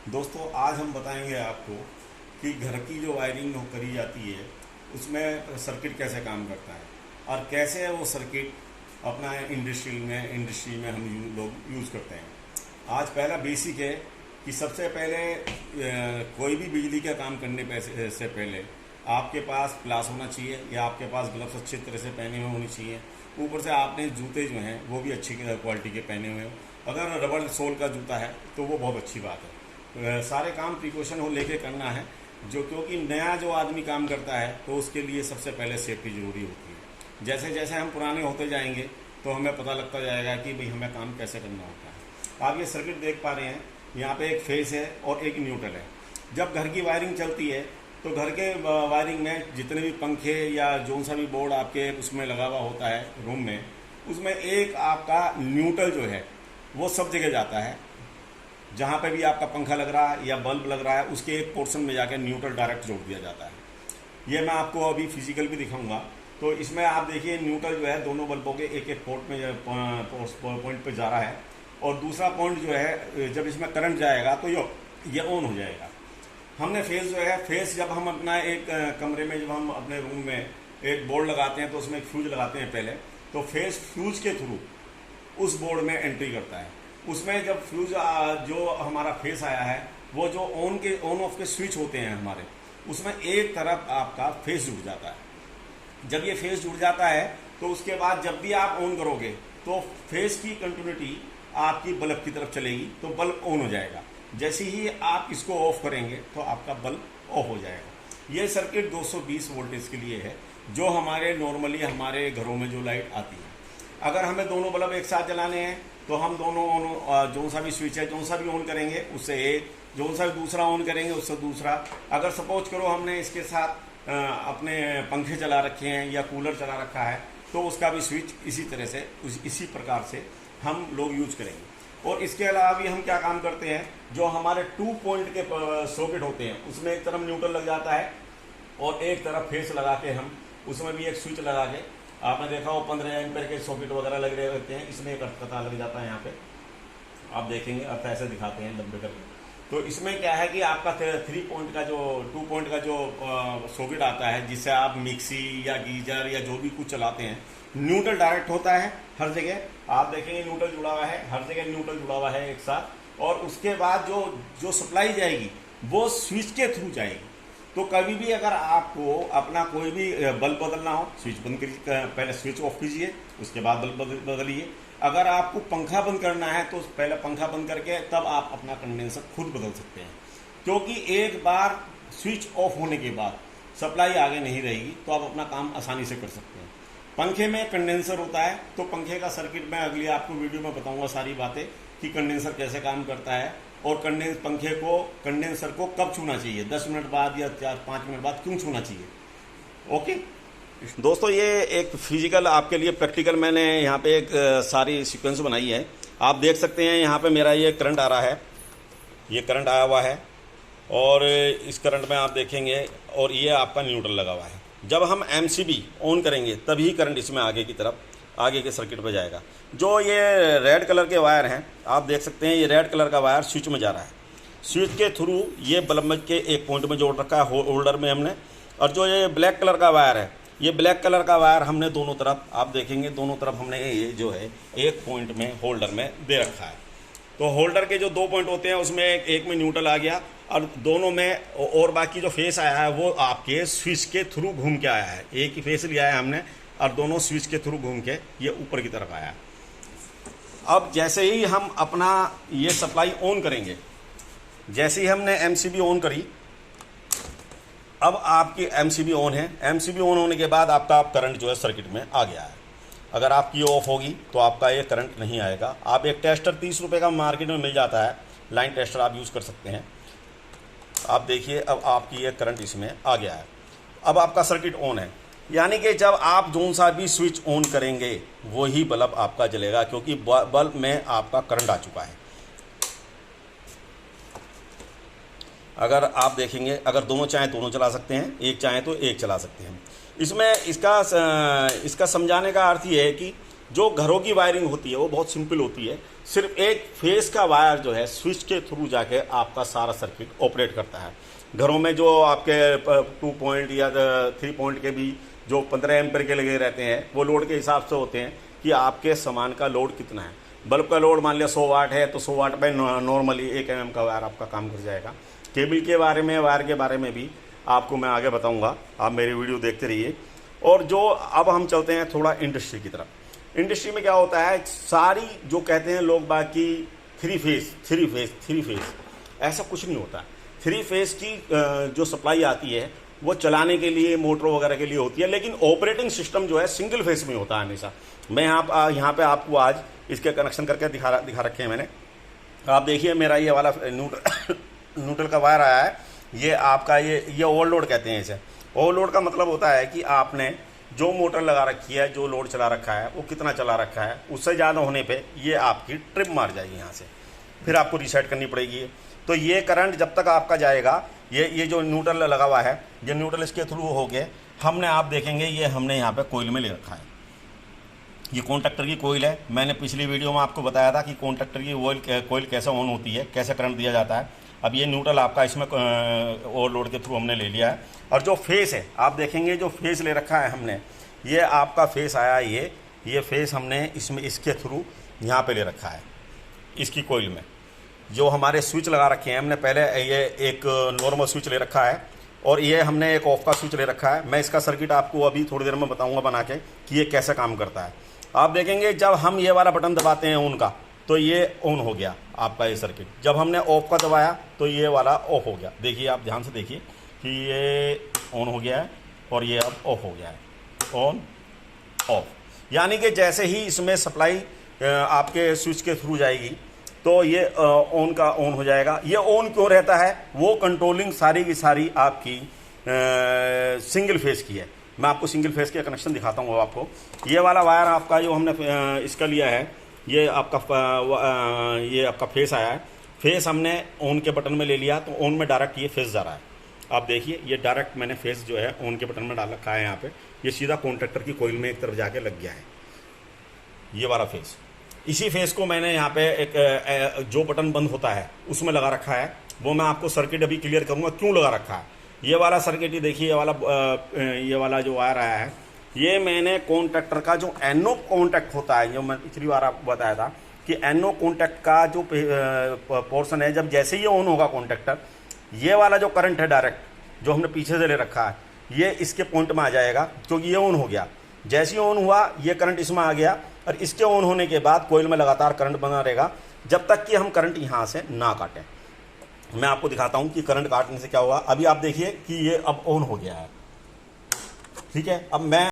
दोस्तों आज हम बताएंगे आपको कि घर की जो वायरिंग करी जाती है उसमें सर्किट कैसे काम करता है और कैसे वो सर्किट अपना इंडस्ट्री में हम लोग यूज़ करते हैं। आज पहला बेसिक है कि सबसे पहले कोई भी बिजली का काम करने से पहले आपके पास ग्लास होना चाहिए या आपके पास ग्लव्स अच्छी तरह से पहने हुए होने चाहिए। ऊपर से आपने जूते जो हैं वो भी अच्छी क्वालिटी के पहने हुए हो। अगर रबड़ सोल का जूता है तो वो बहुत अच्छी बात है। सारे काम प्रिकॉशन हो लेके करना है, जो क्योंकि नया जो आदमी काम करता है तो उसके लिए सबसे पहले सेफ्टी ज़रूरी होती है। जैसे जैसे हम पुराने होते जाएंगे तो हमें पता लगता जाएगा कि भाई हमें काम कैसे करना होता है। आप ये सर्किट देख पा रहे हैं, यहाँ पे एक फेस है और एक न्यूट्रल है। जब घर की वायरिंग चलती है तो घर के वायरिंग में जितने भी पंखे या जो सा भी बोर्ड आपके उसमें लगा हुआ होता है रूम में, उसमें एक आपका न्यूट्रल जो है वो सब जगह जाता है। जहाँ पे भी आपका पंखा लग रहा है या बल्ब लग रहा है उसके एक पोर्शन में जाकर न्यूट्रल डायरेक्ट जोड़ दिया जाता है। ये मैं आपको अभी फिजिकल भी दिखाऊंगा। तो इसमें आप देखिए न्यूट्रल जो है दोनों बल्बों के एक एक पोर्ट में पॉइंट पे जा रहा है और दूसरा पॉइंट जो है जब इसमें करंट जाएगा तो ये ऑन हो जाएगा। हमने फेस जो है, फेस जब हम अपना एक कमरे में जब हम अपने रूम में एक बोर्ड लगाते हैं तो उसमें एक फ्यूज लगाते हैं पहले, तो फेस फ्यूज के थ्रू उस बोर्ड में एंट्री करता है। उसमें जब फ्यूज जो हमारा फेस आया है वो जो ऑन ऑफ के स्विच होते हैं हमारे, उसमें एक तरफ आपका फेस जुड़ जाता है। जब ये फेस जुड़ जाता है तो उसके बाद जब भी आप ऑन करोगे तो फेस की कंटिन्यूटी आपकी बल्ब की तरफ चलेगी तो बल्ब ऑन हो जाएगा। जैसे ही आप इसको ऑफ करेंगे तो आपका बल्ब ऑफ हो जाएगा। ये सर्किट 220 वोल्टेज के लिए है, जो हमारे नॉर्मली हमारे घरों में जो लाइट आती है। अगर हमें दोनों बल्ब एक साथ जलाने हैं तो हम दोनों जो सा भी स्विच है जो सा भी ऑन करेंगे उससे एक, जो सा भी दूसरा ऑन करेंगे उससे दूसरा। अगर सपोज करो हमने इसके साथ अपने पंखे चला रखे हैं या कूलर चला रखा है तो उसका भी स्विच इसी तरह से इसी प्रकार से हम लोग यूज करेंगे। और इसके अलावा भी हम क्या काम करते हैं, जो हमारे 2 पॉइंट के सॉकेट होते हैं उसमें एक तरफ न्यूट्रल लग जाता है और एक तरफ फेस लगा के हम उसमें भी एक स्विच लगा के, आपने देखा वो 15 एम्पेयर के सॉकेट वगैरह लग रहे होते हैं, इसमें एक अर्थ पता लग जाता है। यहाँ पे आप देखेंगे अर्थ ऐसे दिखाते हैं लंबे करके। तो इसमें क्या है कि आपका 3 पॉइंट का जो 2 पॉइंट का जो सॉकेट आता है जिससे आप मिक्सी या गीजर या जो भी कुछ चलाते हैं, न्यूट्रल डायरेक्ट होता है हर जगह। आप देखेंगे न्यूट्रल जुड़ा हुआ है, हर जगह न्यूट्रल जुड़ा हुआ है एक साथ। और उसके बाद जो सप्लाई जाएगी वो स्विच के थ्रू जाएगी। तो कभी भी अगर आपको अपना कोई भी बल्ब बदलना हो, स्विच बंद करिए, पहले स्विच ऑफ कीजिए, उसके बाद बल्ब बदलिए। अगर आपको पंखा बंद करना है तो पहले पंखा बंद करके तब आप अपना कंडेंसर खुद बदल सकते हैं, क्योंकि एक बार स्विच ऑफ होने के बाद सप्लाई आगे नहीं रहेगी तो आप अपना काम आसानी से कर सकते हैं। पंखे में कंडेंसर होता है तो पंखे का सर्किट मैं अगली आपको वीडियो में बताऊंगा सारी बातें कि कंडेंसर कैसे काम करता है और कंडेंसर को कब छूना चाहिए, 10 मिनट बाद या 4-5 मिनट बाद क्यों छूना चाहिए। ओके दोस्तों, ये एक फिजिकल आपके लिए प्रैक्टिकल मैंने यहाँ पे एक सारी सीक्वेंस बनाई है। आप देख सकते हैं यहाँ पे मेरा ये करंट आ रहा है, ये करंट आया हुआ है और इस करंट में आप देखेंगे और ये आपका न्यूट्रल लगा हुआ है। जब हम एमसीबी ऑन करेंगे तभी करंट इसमें आगे की तरफ आगे के सर्किट पर जाएगा। जो ये रेड कलर के वायर हैं आप देख सकते हैं, ये रेड कलर का वायर स्विच में जा रहा है। स्विच के थ्रू ये बल्ब के एक पॉइंट में जोड़ रखा है होल्डर में हमने। और जो ये ब्लैक कलर का वायर है, ये ब्लैक कलर का वायर हमने दोनों तरफ, आप देखेंगे दोनों तरफ हमने ये जो है एक पॉइंट में होल्डर में दे रखा है। तो होल्डर के जो 2 पॉइंट होते हैं उसमें एक में न्यूट्रल आ गया और दोनों में, और बाकी जो फेस आया है वो आपके स्विच के थ्रू घूम के आया है। एक ही फेस लिया है हमने और दोनों स्विच के थ्रू घूम के ये ऊपर की तरफ आया। अब जैसे ही हम अपना ये सप्लाई ऑन करेंगे, जैसे ही हमने एमसीबी ऑन करी, अब आपकी एमसीबी ऑन है। एमसीबी ऑन होने के बाद आपका करंट जो है सर्किट में आ गया है। अगर आपकी ऑफ होगी तो आपका ये करंट नहीं आएगा। आप एक टेस्टर 30 रुपये का मार्केट में मिल जाता है, लाइन टेस्टर आप यूज़ कर सकते हैं। आप देखिए अब आपकी ये करंट इसमें आ गया है। अब आपका सर्किट ऑन है, यानी कि जब आप जो सा भी स्विच ऑन करेंगे वही बल्ब आपका जलेगा, क्योंकि बल्ब में आपका करंट आ चुका है। अगर आप देखेंगे, अगर दोनों चाहें दोनों चला सकते हैं, एक चाहें तो एक चला सकते हैं। इसमें इसका समझाने का अर्थ ये है कि जो घरों की वायरिंग होती है वो बहुत सिंपल होती है। सिर्फ एक फेस का वायर जो है स्विच के थ्रू जाके आपका सारा सर्किट ऑपरेट करता है। घरों में जो आपके 2 पॉइंट या 3 पॉइंट के भी जो 15 एम्पीयर के लगे रहते हैं, वो लोड के हिसाब से होते हैं कि आपके सामान का लोड कितना है। बल्ब का लोड मान लिया 100 वाट है तो 100 वाट पे नॉर्मली 1 mm का वायर आपका काम कर जाएगा। केबल के बारे में, वायर के बारे में भी आपको मैं आगे बताऊंगा, आप मेरी वीडियो देखते रहिए। और जो अब हम चलते हैं थोड़ा इंडस्ट्री की तरफ। इंडस्ट्री में क्या होता है, सारी जो कहते हैं लोग बाकी 3 फेज, ऐसा कुछ नहीं होता। 3 फेज की जो सप्लाई आती है वो चलाने के लिए, मोटर वगैरह के लिए होती है, लेकिन ऑपरेटिंग सिस्टम जो है सिंगल फेज में होता है हमेशा। मैं यहाँ पे आपको आज इसके कनेक्शन करके दिखा रखे हैं मैंने। आप देखिए मेरा ये वाला न्यूट्रल का वायर आया है, ये आपका ये ओवरलोड कहते हैं इसे। ओवरलोड का मतलब होता है कि आपने जो मोटर लगा रखी है, जो लोड चला रखा है, वो कितना चला रखा है, उससे ज़्यादा होने पे ये आपकी ट्रिप मार जाएगी यहाँ से, फिर आपको रीसेट करनी पड़ेगी। तो ये करंट जब तक आपका जाएगा, ये जो न्यूट्रल लगा हुआ है, ये न्यूट्रल इसके थ्रू हो गए। हमने, आप देखेंगे ये हमने यहाँ पे कोयल में ले रखा है, ये कॉन्टैक्टर की कोयल है। मैंने पिछली वीडियो में आपको बताया था कि कॉन्टैक्टर की कोयल कैसे ऑन होती है, कैसे करंट दिया जाता है। अब ये न्यूट्रल आपका इसमें ओवरलोड के थ्रू हमने ले लिया है। और जो फेस है, आप देखेंगे जो फेस ले रखा है हमने, ये आपका फेस आया, ये फेस हमने इसमें इसके थ्रू यहाँ पे ले रखा है, इसकी कोयल में। जो हमारे स्विच लगा रखे हैं हमने, पहले ये एक नॉर्मल स्विच ले रखा है और ये हमने एक ऑफ का स्विच ले रखा है। मैं इसका सर्किट आपको अभी थोड़ी देर में बताऊँगा बना के कि ये कैसे काम करता है। आप देखेंगे जब हम ये वाला बटन दबाते हैं ऑन का, तो ये ऑन हो गया आपका ये सर्किट। जब हमने ऑफ का दबाया तो ये वाला ऑफ हो गया। देखिए, आप ध्यान से देखिए कि ये ऑन हो गया है और ये अब ऑफ हो गया है, ऑन ऑफ। यानी कि जैसे ही इसमें सप्लाई आपके स्विच के थ्रू जाएगी तो ये ऑन का ऑन हो जाएगा। ये ऑन क्यों रहता है, वो कंट्रोलिंग सारी की सारी आपकी सिंगल फेस की है। मैं आपको सिंगल फेस के कनेक्शन दिखाता हूँ आपको। ये वाला वायर आपका जो हमने इसका लिया है, ये आपका फेस आया है। फेस हमने ऑन के बटन में ले लिया तो ऑन में डायरेक्ट ये फेस जा रहा है। आप देखिए, ये डायरेक्ट मैंने फेस जो है ऑन के बटन में डाल रखा है। यहाँ पे ये सीधा कॉन्टैक्टर की कोयल में एक तरफ जाके लग गया है, ये वाला फेस। इसी फेस को मैंने यहाँ पे एक जो बटन बंद होता है उसमें लगा रखा है। वो मैं आपको सर्किट अभी क्लियर करूँगा क्यों लगा रखा है। ये वाला सर्किट ही देखिए, ये वाला जो वायर आया है, ये मैंने कॉन्टैक्टर का जो एनो कॉन्टैक्ट होता है, जो मैं पिछली बार आपको बताया था कि एनो कॉन्टैक्ट का जो पोर्शन है, जब जैसे ही ऑन होगा कॉन्टैक्टर, ये वाला जो करंट है डायरेक्ट जो हमने पीछे से ले रखा है, ये इसके पॉइंट में आ जाएगा क्योंकि ये ऑन हो गया। जैसे ही ऑन हुआ ये करंट इसमें आ गया और इसके ऑन होने के बाद कोयल में लगातार करंट बना रहेगा जब तक कि हम करंट यहाँ से ना काटें। मैं आपको दिखाता हूँ कि करंट काटने से क्या हुआ। अभी आप देखिए कि ये अब ऑन हो गया है, ठीक है। अब मैं